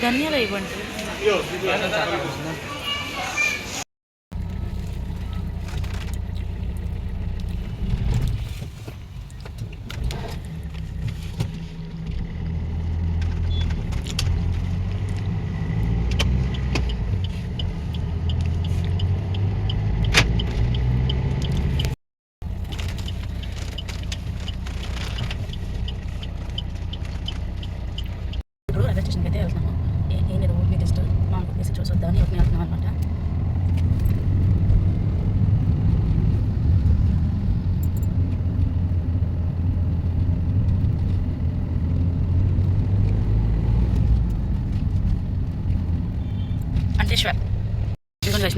ధన్యాలు ఇవ్వండి. రైల్వే స్టేషన్కి అయితే వెళ్తున్నాము. ఏం లేదు, ఊరికి జస్ట్ మా ప్లేస్ చూసి వద్దామని ఒకనే వెళ్తున్నాం అనమాట. కంటేశ్వర్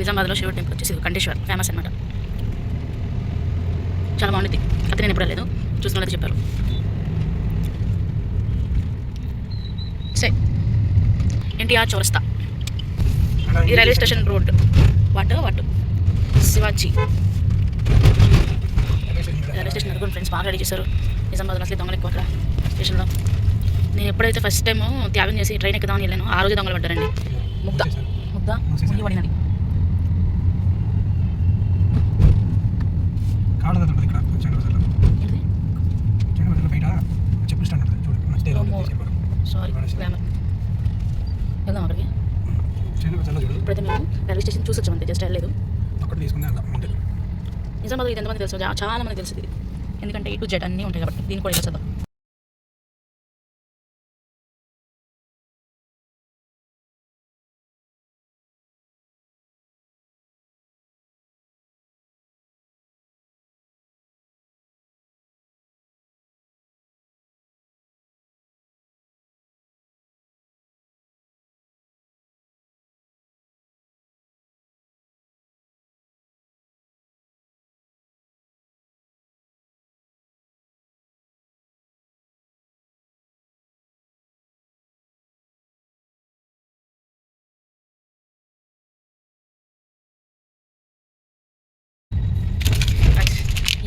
నిజామాబాద్లో శివుడు టెంపుల్ వచ్చేసి కంటేశ్వర్ ఫేమస్ అనమాట. చాలా బాగుంటుంది. అయితే నేను ఎప్పుడు వెళ్ళలేదు, చూస్తున్నది చెప్పారు. ఎన్టీఆర్ చౌరస్తా, ఇది రైల్వే స్టేషన్ రోడ్. వాటు శివాజీ రైల్వే స్టేషన్ అనుకోండి ఫ్రెండ్స్. బాగా రెడీ చేశారు. నిజామాబాద్లో అసలు దొంగలు ఎక్కువ అక్కడ స్టేషన్లో. నేను ఎప్పుడైతే ఫస్ట్ టైం త్యాగం చేసి ట్రైన్ ఎక్కుదామని వెళ్ళాను, ఆ రోజు దొంగలు పడ్డారండి. ముద్ద ముయ్యి పడినది. సారీ వెళ్దాం అక్కడికి. ఇప్పుడైతే మేము రైల్వే స్టేషన్ చూసి వచ్చామంతే, జస్ట్ వెళ్ళలేదు. నిజామాబాద్ ఇది ఎంతమంది తెలుసు? చాలా మంది తెలుసు. ఎందుకంటే A to Z అన్నీ ఉంటాయి కాబట్టి దీన్ని కూడా వెళ్ళొద్దాం.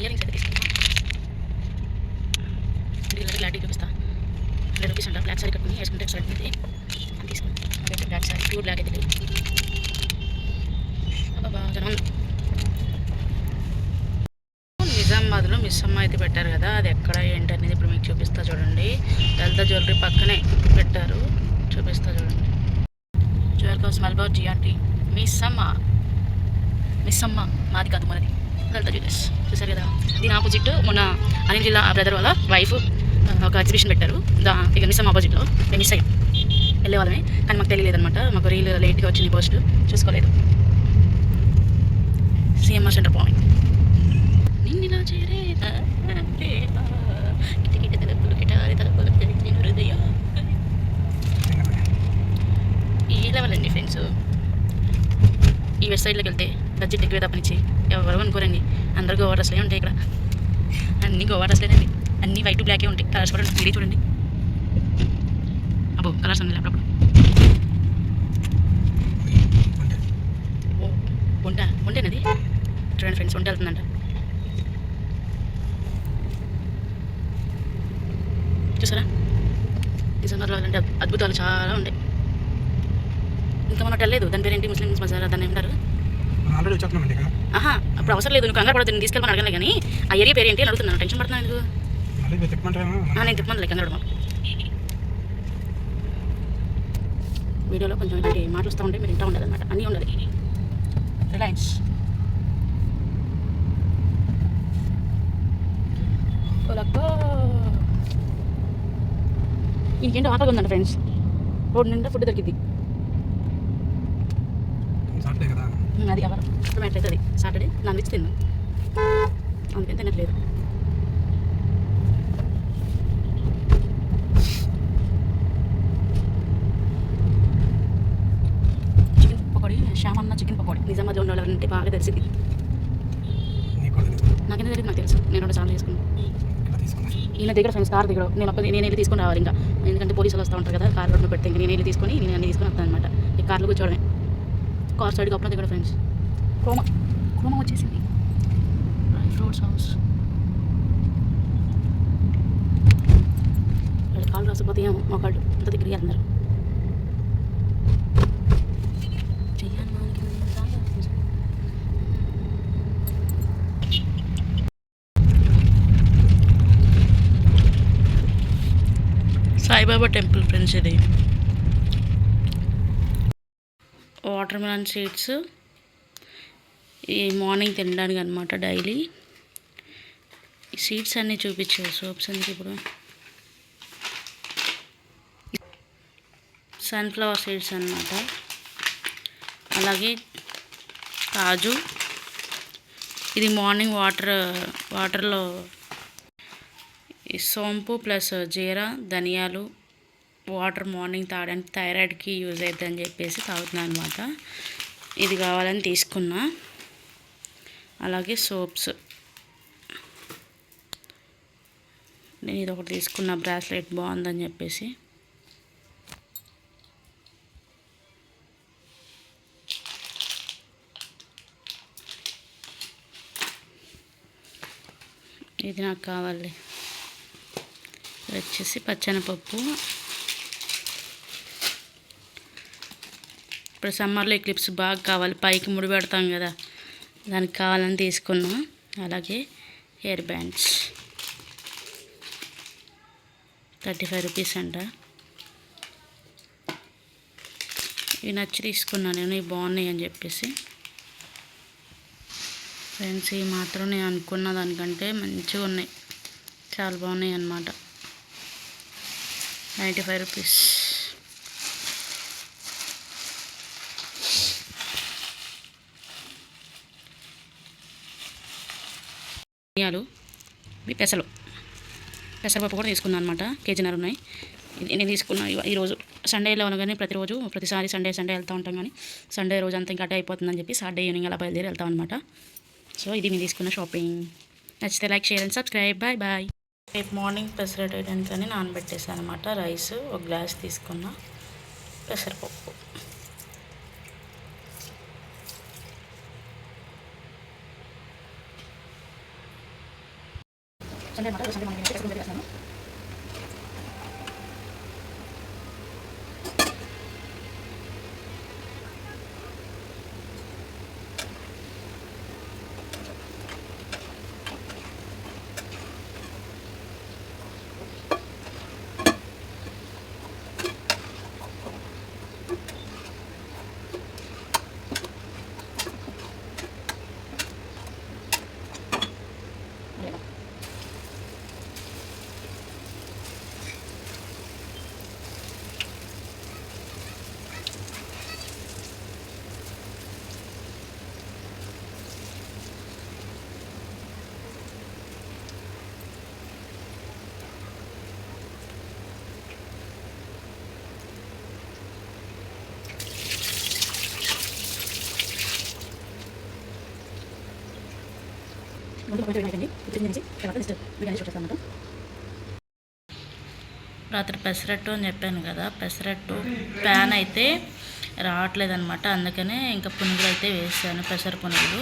ఇయరింగ్స్ అయితే తీసుకుంటాం. వీళ్ళకి క్లారిటీ చూపిస్తా. 100 రూపీస్ అంట. బ్లాక్ సారీ కట్టుకుని వేసుకుంటే ఎక్స్ట్రా అయితే తీసుకుంటాం. అదైతే బ్లాక్ సారీ, ప్యూర్ బ్లాక్ అయితే లేదు. జనం నిజామాబాద్లో మిస్ అమ్మ అయితే పెట్టారు కదా, అది ఎక్కడ ఏంటి అనేది ఇప్పుడు మీకు చూపిస్తా చూడండి. లలిత జ్యువెలరీ పక్కనే పెట్టారు, చూపిస్తా చూడండి. జ్యువెల్ హౌస్ మల్బార్ జిఆర్టీ మిస్ అమ్మ మాది కాదు, మనది లలిత జ్యువెలర్స్. చూసారు కదా, దీని ఆపోజిట్ మొన్న అనిల్ జిల్లా బ్రదర్ వాళ్ళ వైఫ్ ఒక ఎగ్జిబిషన్ పెట్టారు. ఇక మిస్ అమ్మ ఆపోజిట్లో మేము మిస్ అయ్యాం. వెళ్ళే వాళ్ళమే కానీ మాకు తెలియలేదన్నమాట. మాకు రీల్ లేట్గా వచ్చింది, పోస్ట్ చూసుకోలేదు. CMR centre point. నిన్న చేరే హృదయ ఈ లెవెల్ అండి ఫ్రెండ్స్. ఈ వెస్ట్ సైడ్లోకి వెళ్తే బడ్జెట్ ఎక్కువ తప్పనిచ్చి ఎవరు అనుకోరండి. అందరు గోవా డ్రెస్లే ఉంటాయి ఇక్కడ, అన్నీ గోవా డ్రెస్లేనండి. అన్నీ వైట్ బ్లాకే ఉంటాయి. కలర్స్ కూడా మీరే చూడండి. అబ్బో కలర్స్ అన్నీ అప్పుడప్పుడు. వంటేనది చూడండి ఫ్రెండ్స్, వంట వెళ్తుందంట. చూసారా, నిజంగా అంటే అద్భుతాలు చాలా ఉంటాయి. ఇంకా మనం వెళ్ళలేదు. దాని పేరు ఏంటి? ముస్లిమ్స్ బజార్ దాన్ని ఏమంటారు? అప్పుడు అవసరం లేదు, నువ్వు కంగారు పడదు. నేను తీసుకెళ్ళమని అడగలే కానీ ఆ ఏరియా పేరు ఏంటి అని అడుగుతున్నాను. టెన్షన్ పడుతున్నాను ఎందుకు? నేను తిప్పమని కంగారు మాకు. వీడియోలో కొంచెం ఇలాంటి మాటలు వస్తూ ఉంటే మీరు ఇంటా ఉండాలి అనమాట, అన్నీ ఉండాలి. రిలయన్స్ ఇంకేంటో ఆటగా ఉందండి ఫ్రెండ్స్. రోడ్ నిండా ఫుడ్ దొరికింది. అది ఎవరు టొమాటో అవుతుంది. సాటర్డే నాన్ వెజ్ తిన్నాం, అందుకని తినట్లేదు. Chicken pakodi, Shyamanna chicken pakodi. నిజామాబాద్లో ఉండాలంటే బాగా తెలిసింది. నాకేనా తెలియదు, నాకు తెలుసు. నేను 2 సార్లు తీసుకున్నాను. ఈయన దగ్గర ఫ్రెండ్స్ కార్ దగ్గర నేను వెళ్ళి తీసుకుని రావాలి ఇంకా, ఎందుకంటే లేకపోతే పోలీసులు వస్తూ ఉంటారు కదా, కార్ రోడ్డు పెడితే నేను వెళ్ళి తీసుకొని నేను అన్ని తీసుకొని వస్తాను అనమాట. ఈ కార్లో కూర్చోవడమే. కార్ సైడ్కి అప్పుడు ఇక్కడ ఫ్రెండ్స్ క్రోమా వచ్చేసింది. Dry fruits house. వాళ్ళు కాళ్ళు రాకపోతే ఏమో మోకాళ్ళు అంత దగ్గరికి వెళ్తున్నారు. Saibaba temple friends. ఇది వాటర్ మిలన్ సీడ్స్ ఈ మార్నింగ్ తినడానికి అనమాట. డైలీ ఈ సీడ్స్ అన్నీ చూపించారు. సోప్స్ అందుకు ఇప్పుడు సన్ఫ్లవర్ సీడ్స్ అన్నమాట. అలాగే కాజు. ఇది మార్నింగ్ వాటర్లో ఈ సోంపు ప్లస్ జీరా ధనియాలు వాటర్ మార్నింగ్ తాగడానికి థైరాయిడ్కి యూజ్ అవుతుందని చెప్పేసి తాగుతున్నాను అనమాట. ఇది కావాలని తీసుకున్నా. అలాగే సోప్స్ నేను ఇది ఒకటి తీసుకున్నా, బ్రాస్లెట్ బాగుందని చెప్పేసి. ఇది నాకు కావాలి. వచ్చేసి పచ్చెనపప్పు. ఇప్పుడు సమ్మర్లో ఈ క్లిప్స్ బాగా కావాలి, పైకి ముడి పెడతాం కదా, దానికి కావాలని తీసుకున్నా. అలాగే హెయిర్ బ్యాండ్స్ 35 రూపీస్ అంట. ఇవి నచ్చి తీసుకున్నాను నేను, ఇవి బాగున్నాయి అని చెప్పేసి. ఫ్రెండ్స్ ఇవి మాత్రం నేను అనుకున్న దానికంటే మంచిగా ఉన్నాయి, చాలా బాగున్నాయి అన్నమాట. 95 రూపీస్. ధనియాలు, ఇవి పెసరపప్పు కూడా తీసుకున్నాను అనమాట. కేజీన్నర ఉన్నాయి. నేను తీసుకున్నా ఈరోజు సండేలో అనగానే ప్రతిసారి సండే వెళ్తూ ఉంటాం, కానీ సండే రోజు అంతా ఇంకా అడ్డే అయిపోతుందని చెప్పి సాటర్డే ఈవినింగ్ అలా బయలుదేరి వెళ్తాం అనమాట. సో ఇది నేను తీసుకున్న షాపింగ్. నచ్చితే like, share and subscribe. Bye bye. రేపు మార్నింగ్ పెసరట్ ఐటమ్స్ అని నానబెట్టేసాను అనమాట. రైస్ ఒక గ్లాస్ తీసుకున్నా, పెసరపప్పు. రాత్రి పెసరట్టు అని చెప్పాను కదా, పెసరట్టు ప్యాన్ అయితే రావట్లేదన్నమాట. అందుకనే ఇంకా పునుగులు అయితే వేసాను, పెసర పునుగులు.